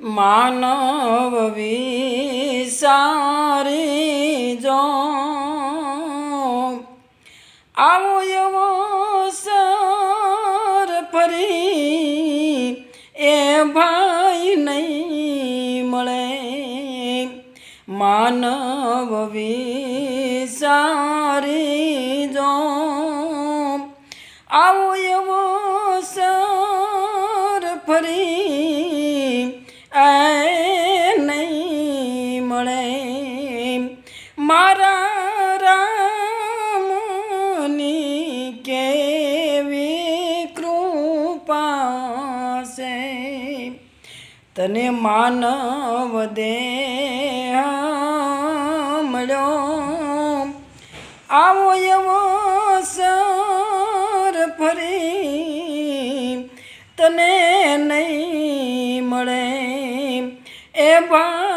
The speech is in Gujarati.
માનવ વિસારી જો આવો એવો સર ફરી એ ભાઈ નહીં મળે. માનવ વિસારી જો આવો એવો સર ફરી એ નહીં મળે. મારા રામની કેવી કૃપા છે, તને માનવ દેહ મળ્યો. આવો એવો સર ફરી તને નહીં મળે. એ ભાઈ